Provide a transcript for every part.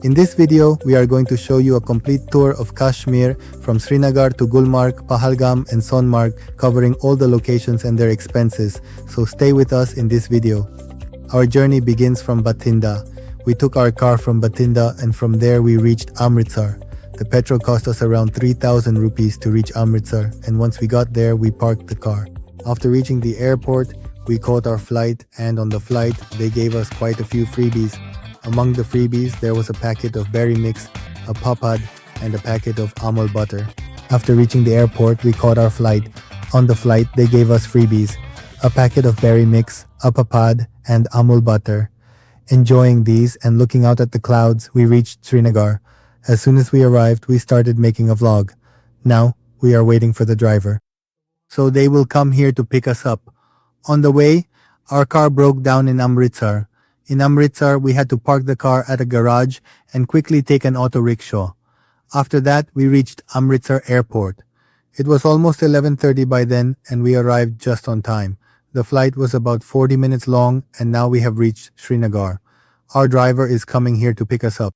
In this video, we are going to show you a complete tour of Kashmir from Srinagar to Gulmarg, Pahalgam and Sonmarg, covering all the locations and their expenses, so stay with us in this video. Our journey begins from Bathinda. We took our car from Bathinda and from there we reached Amritsar. The petrol cost us around 3,000 rupees to reach Amritsar, and once we got there, we parked the car. After reaching the airport, we caught our flight, and on the flight, they gave us quite a few freebies. Among the freebies, there was a packet of berry mix, a papad, and a packet of amul butter. After reaching the airport, we caught our flight. On the flight, they gave us freebies, a packet of berry mix, a papad, and amul butter. Enjoying these and looking out at the clouds, we reached Srinagar. As soon as we arrived, we started making a vlog. Now, we are waiting for the driver. So they will come here to pick us up. On the way, our car broke down in Amritsar. In Amritsar, we had to park the car at a garage and quickly take an auto rickshaw. After that, we reached Amritsar airport. It was almost 11:30 by then and we arrived just on time. The flight was about 40 minutes long and now we have reached Srinagar. Our driver is coming here to pick us up.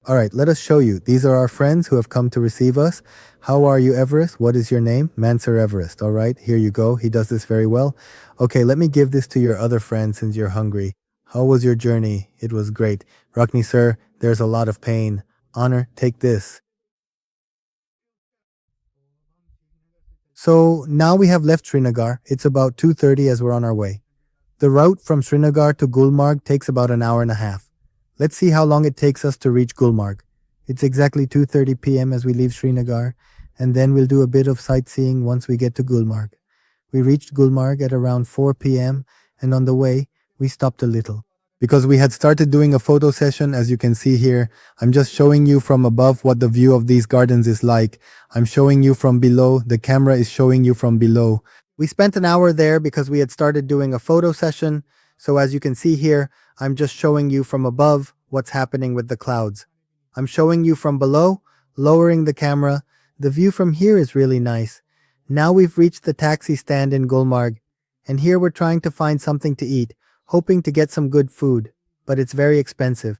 Alright, let us show you. These are our friends who have come to receive us. How are you, Everest? What is your name? Mansur Everest. Alright, here you go. He does this very well. Okay, let me give this to your other friend since you're hungry. How was your journey? It was great. Rakni sir, there's a lot of pain. Honor, take this. So now we have left Srinagar. It's about 2:30 as we're on our way. The route from Srinagar to Gulmarg takes about an hour and a half. Let's see how long it takes us to reach Gulmarg. It's exactly 2:30 p.m. as we leave Srinagar, and then we'll do a bit of sightseeing once we get to Gulmarg. We reached Gulmarg at around 4 p.m. and on the way, we stopped a little. Because we had started doing a photo session, as you can see here, I'm just showing you from above what the view of these gardens is like. I'm showing you from below, the camera is showing you from below. We spent an hour there because we had started doing a photo session, so as you can see here, I'm just showing you from above what's happening with the clouds. I'm showing you from below, lowering the camera. The view from here is really nice. Now we've reached the taxi stand in Gulmarg, and here we're trying to find something to eat, hoping to get some good food, but it's very expensive.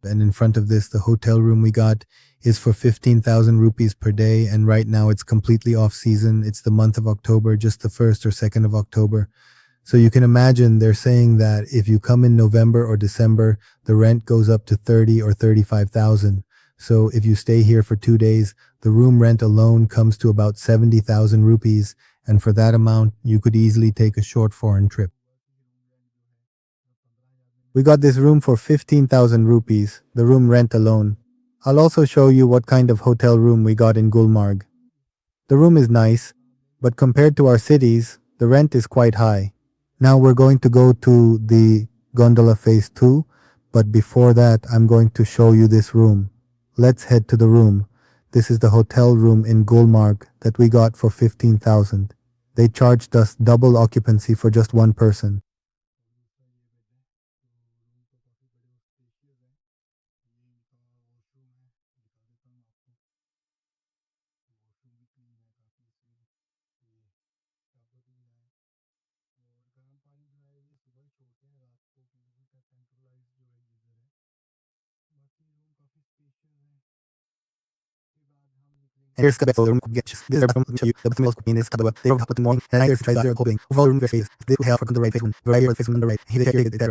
And in front of this, the hotel room we got is for 15,000 rupees per day, and right now it's completely off season. It's the month of October, just the 1st or 2nd of October. So you can imagine they're saying that if you come in November or December, the rent goes up to 30 or 35,000. So if you stay here for 2 days, the room rent alone comes to about 70,000 rupees. And for that amount, you could easily take a short foreign trip. We got this room for 15,000 rupees, the room rent alone. I'll also show you what kind of hotel room we got in Gulmarg. The room is nice, but compared to our cities, the rent is quite high. Now we're going to go to the Gondola phase 2, but before that I'm going to show you this room. Let's head to the room. This is the hotel room in Gulmarg that we got for 15,000. They charged us double occupancy for just one person. Here's the best room get this is the show you the best meal in this type of they have put morning and here's the coping overall room face this will help for the right face variety face on the right here there.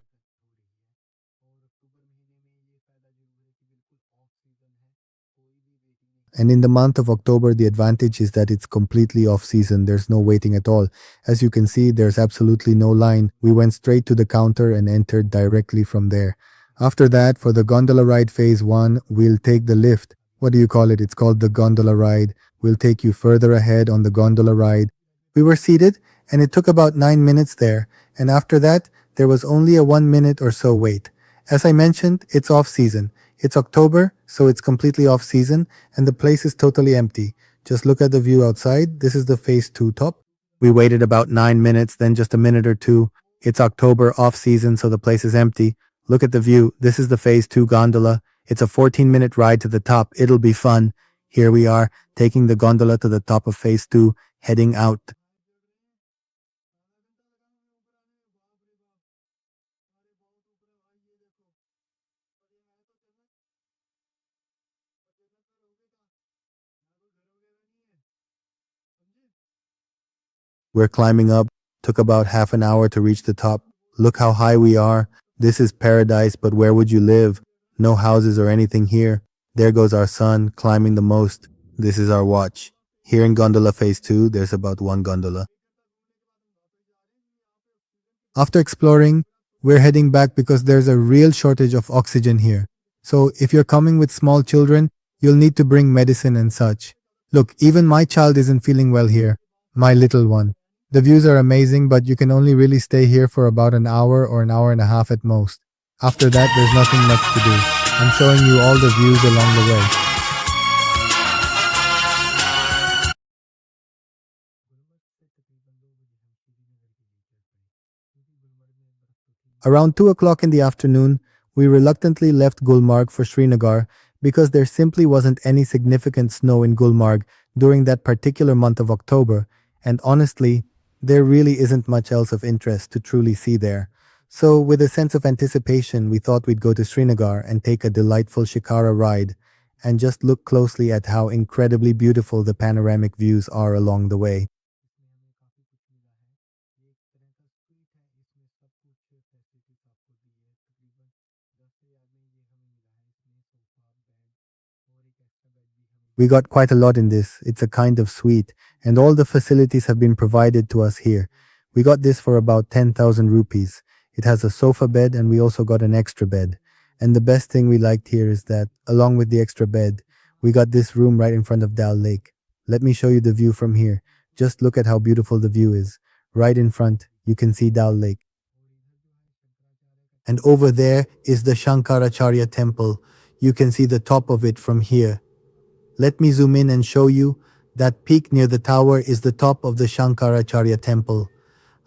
And in the month of October, the advantage is that it's completely off season. There's no waiting at all. As you can see, there's absolutely no line. We went straight to the counter and entered directly from there. After that, for the gondola ride phase 1, we'll take the lift. What do you call it? It's called the gondola ride. We'll take you further ahead on the gondola ride. We were seated and it took about 9 minutes there. And after that, there was only a 1 minute or so wait. As I mentioned, it's off season. It's October, so it's completely off season and the place is totally empty. Just look at the view outside. This is the phase 2 top. We waited about 9 minutes, then just a minute or two. It's October, off season, so the place is empty. Look at the view. This is the phase 2 gondola. It's a 14-minute ride to the top. It'll be fun. Here we are, taking the gondola to the top of phase 2, heading out. We're climbing up. Took about half an hour to reach the top. Look how high we are. This is paradise, but where would you live? No houses or anything here. There goes our sun, climbing the most. This is our watch. Here in gondola phase 2, there's about one gondola. After exploring, we're heading back because there's a real shortage of oxygen here. So if you're coming with small children, you'll need to bring medicine and such. Look, even my child isn't feeling well here. My little one. The views are amazing, but you can only really stay here for about an hour or an hour and a half at most. After that, there's nothing much to do. I'm showing you all the views along the way. Around 2 o'clock in the afternoon, we reluctantly left Gulmarg for Srinagar because there simply wasn't any significant snow in Gulmarg during that particular month of October, and honestly, there really isn't much else of interest to truly see there. So, with a sense of anticipation, we thought we'd go to Srinagar and take a delightful shikara ride and just look closely at how incredibly beautiful the panoramic views are along the way. We got quite a lot in this. It's a kind of suite, and all the facilities have been provided to us here. We got this for about 10,000 rupees. It has a sofa bed, and we also got an extra bed. And the best thing we liked here is that, along with the extra bed, we got this room right in front of Dal Lake. Let me show you the view from here. Just look at how beautiful the view is. Right in front, you can see Dal Lake. And over there is the Shankaracharya temple. You can see the top of it from here. Let me zoom in and show you. That peak near the tower is the top of the Shankaracharya temple.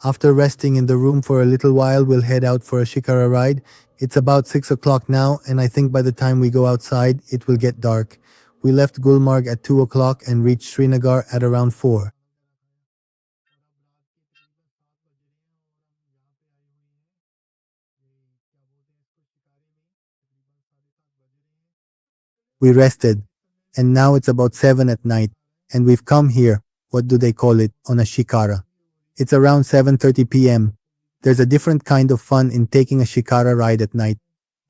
After resting in the room for a little while, we'll head out for a shikara ride. It's about 6 o'clock now, and I think by the time we go outside, it will get dark. We left Gulmarg at 2 o'clock and reached Srinagar at around 4. We rested, and now it's about 7 at night, and we've come here, what do they call it, on a shikara. It's around 7:30 p.m. There's a different kind of fun in taking a shikara ride at night.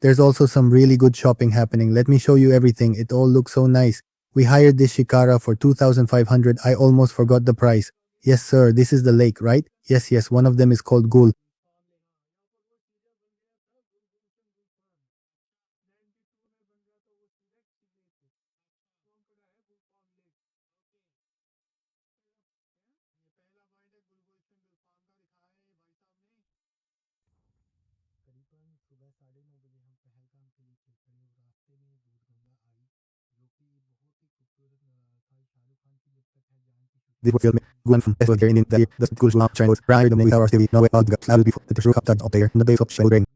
There's also some really good shopping happening. Let me show you everything. It all looks so nice. We hired this shikara for 2,500. I almost forgot the price. Yes, sir, this is the lake, right? Yes, yes, one of them is called Gul. This was filmed Gulen from Westwood here in the the school channels prior to the hours TV no way out the cloud before the true captain up there in the base of shouldering.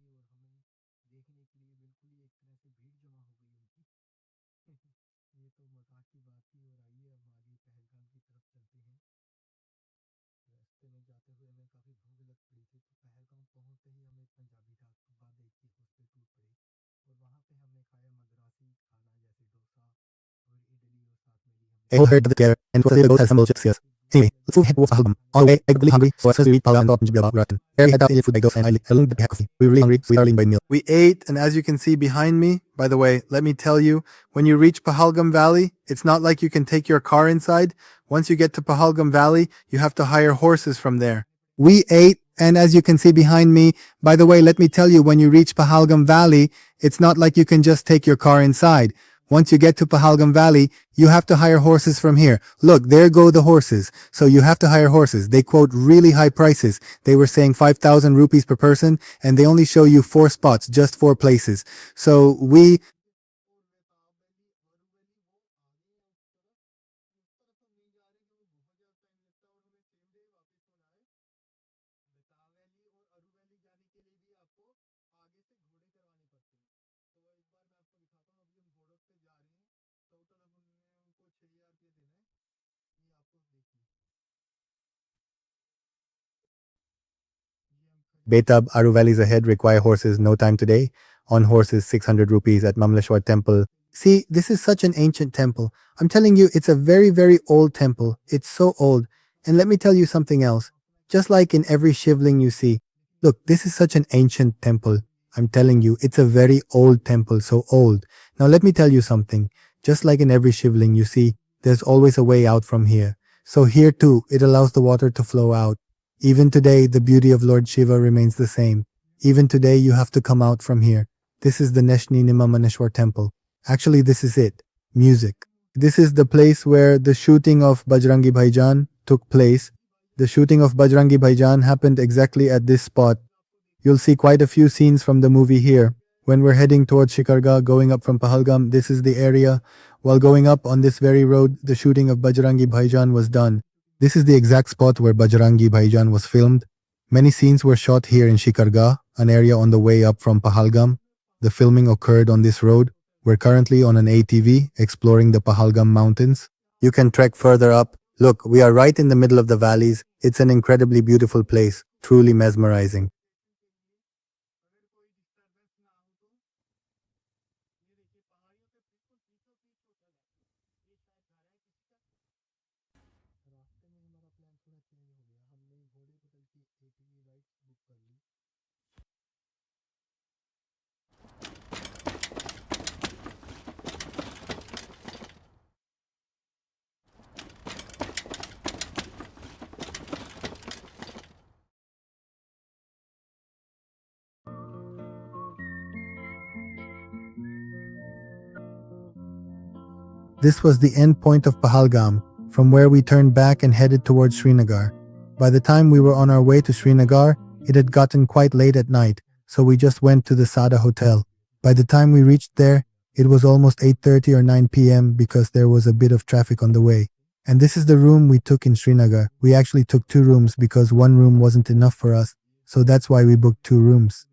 I all heard of the together and was a little assembled chips yes. Anyway, let's move ahead towards Pahalgam. On the way, I'm really hungry, so as soon as we reach Pahalgam, I'm going to rotten. There we had out food I go and I learned the coffee. We were really hungry, so we early by meal. We ate, and as you can see behind me, by the way, let me tell you, when you reach Pahalgam Valley, it's not like you can take your car inside. Once you get to Pahalgam Valley, you have to hire horses from there. We ate, and as you can see behind me, by the way, let me tell you, when you reach Pahalgam Valley, it's not like you can just take your car inside. Once you get to Pahalgam Valley, you have to hire horses from here. Look, there go the horses. So you have to hire horses. They quote really high prices. They were saying 5,000 rupees per person, and they only show you 4 spots, just 4 places. So we Betab, Aru valleys ahead require horses, no time today. On horses, 600 rupees at Mamleshwar temple. See, this is such an ancient temple. I'm telling you, it's a very, very old temple. It's so old. And let me tell you something else. Just like in every shivling you see, look, this is such an ancient temple. I'm telling you, it's a very old temple, so old. Now let me tell you something. Just like in every shivling you see, there's always a way out from here. So here too, it allows the water to flow out. Even today, the beauty of Lord Shiva remains the same. Even today, you have to come out from here. This is the Neshni Nimamaneshwar temple. Actually, this is it. Music. This is the place where the shooting of Bajrangi Bhaijaan took place. The shooting of Bajrangi Bhaijaan happened exactly at this spot. You'll see quite a few scenes from the movie here. When we're heading towards Shikarga, going up from Pahalgam, this is the area. While going up on this very road, the shooting of Bajrangi Bhaijaan was done. This is the exact spot where Bajrangi Bhaijaan was filmed. Many scenes were shot here in Shikarga, an area on the way up from Pahalgam. The filming occurred on this road. We're currently on an ATV exploring the Pahalgam mountains. You can trek further up. Look, we are right in the middle of the valleys. It's an incredibly beautiful place, truly mesmerizing. This was the end point of Pahalgam, from where we turned back and headed towards Srinagar. By the time we were on our way to Srinagar, it had gotten quite late at night, so we just went to the Sada Hotel. By the time we reached there, it was almost 8:30 or 9 p.m. because there was a bit of traffic on the way. And this is the room we took in Srinagar. We actually took two rooms because one room wasn't enough for us, so that's why we booked two rooms.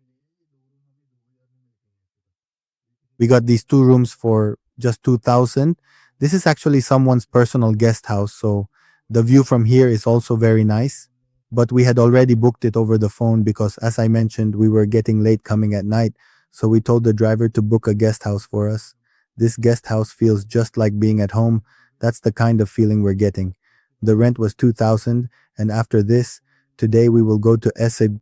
We got these two rooms for just 2,000. This is actually someone's personal guest house, so the view from here is also very nice. But we had already booked it over the phone because, as I mentioned, we were getting late coming at night, so we told the driver to book a guest house for us. This guest house feels just like being at home. That's the kind of feeling we're getting. The rent was 2,000, and after this, today we will go to Essig.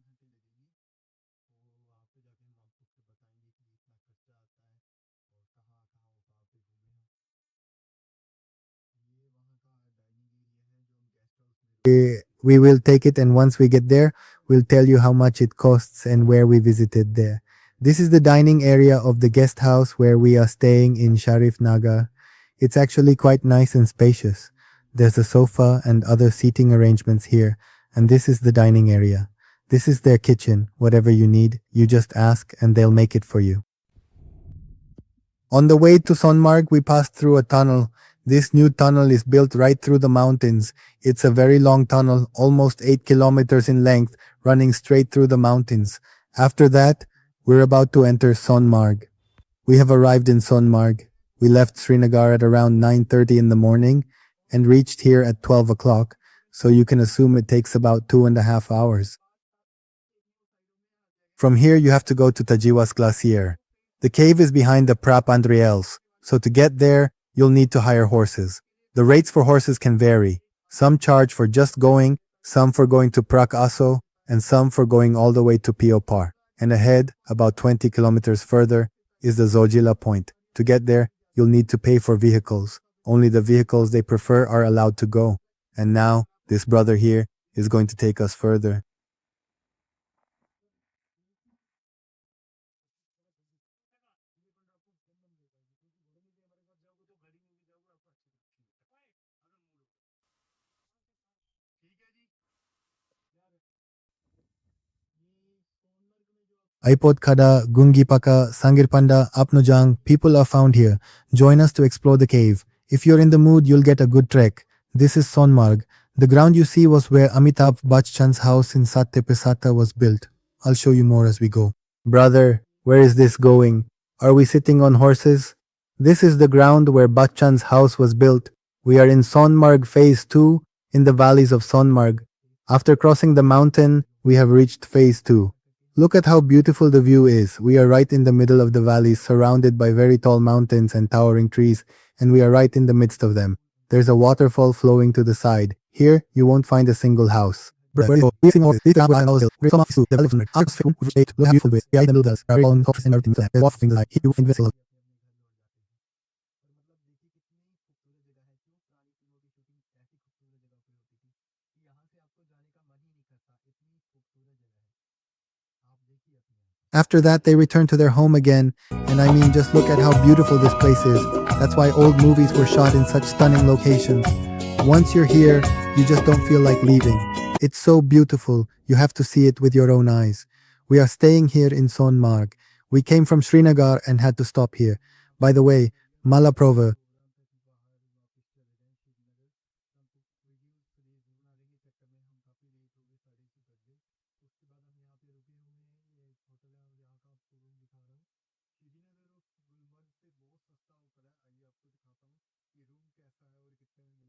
We will take it, and once we get there, we'll tell you how much it costs and where we visited there. This is the dining area of the guest house where we are staying in Sharif Nagar. It's actually quite nice and spacious. There's a sofa and other seating arrangements here, and this is the dining area. This is their kitchen. Whatever you need, you just ask and they'll make it for you. On the way to Sonmarg, we passed through a tunnel. This new tunnel is built right through the mountains. It's a very long tunnel, almost 8 kilometers in length, running straight through the mountains. After that, we're about to enter Sonmarg. We have arrived in Sonmarg. We left Srinagar at around 9:30 in the morning and reached here at 12 o'clock, so you can assume it takes about 2.5 hours. From here, you have to go to Tajiwas Glacier. The cave is behind the Prap Andriels, so to get there, you'll need to hire horses. The rates for horses can vary. Some charge for just going, some for going to Prak Aso, and some for going all the way to Piopar. And ahead, about 20 kilometers further, is the Zojila point. To get there, you'll need to pay for vehicles. Only the vehicles they prefer are allowed to go. And now, this brother here is going to take us further. Aipot Kada, Gungi Paka, Sangirpanda, Apnujang, people are found here. Join us to explore the cave. If you're in the mood, you'll get a good trek. This is Sonmarg. The ground you see was where Amitabh Bachchan's house in Satyapesata was built. I'll show you more as we go. Brother, where is this going? Are we sitting on horses? This is the ground where Bachchan's house was built. We are in Sonmarg Phase 2. in the valleys of Sonmarg. After crossing the mountain, we have reached phase 2. Look at how beautiful the view is. We are right in the middle of the valleys, surrounded by very tall mountains and towering trees, and we are right in the midst of them. There's a waterfall flowing to the side. Here, you won't find a single house. After that, they return to their home again, and I mean, just look at how beautiful this place is. That's why old movies were shot in such stunning locations. Once you're here, you just don't feel like leaving. It's so beautiful, you have to see it with your own eyes. We are staying here in Sonmarg. We came from Srinagar and had to stop here. By the way, Malaprova.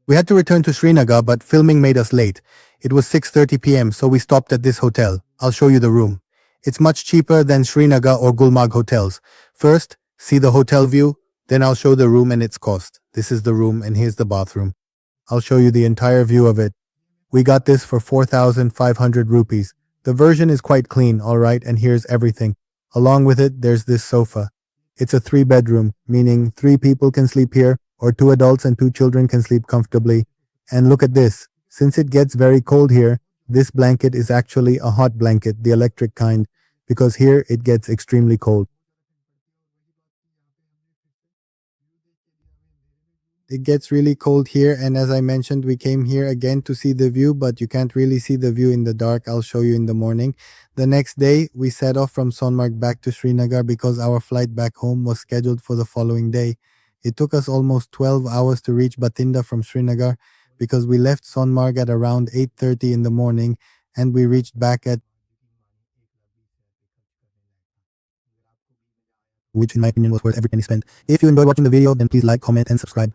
We had to return to Srinagar, but filming made us late. It was 6:30 p.m., so we stopped at this hotel. I'll show you the room. It's much cheaper than Srinagar or Gulmarg hotels. First, see the hotel view, then I'll show the room and its cost. This is the room and here's the bathroom. I'll show you the entire view of it. We got this for 4,500 rupees. The version is quite clean, alright, and here's everything. Along with it, there's this sofa. It's a 3-bedroom, meaning 3 people can sleep here, or 2 adults and 2 children can sleep comfortably. And look at this. Since it gets very cold here, this blanket is actually a hot blanket, the electric kind, because here it gets extremely cold. It gets really cold here, and as I mentioned, we came here again to see the view, but you can't really see the view in the dark. I'll show you in the morning. The next day, we set off from Sonmarg back to Srinagar because our flight back home was scheduled for the following day. It took us almost 12 hours to reach Bathinda from Srinagar because we left Sonmarg at around 8:30 in the morning and we reached back at, which in my opinion was worth every penny spent. If you enjoyed watching the video, then please like, comment and subscribe.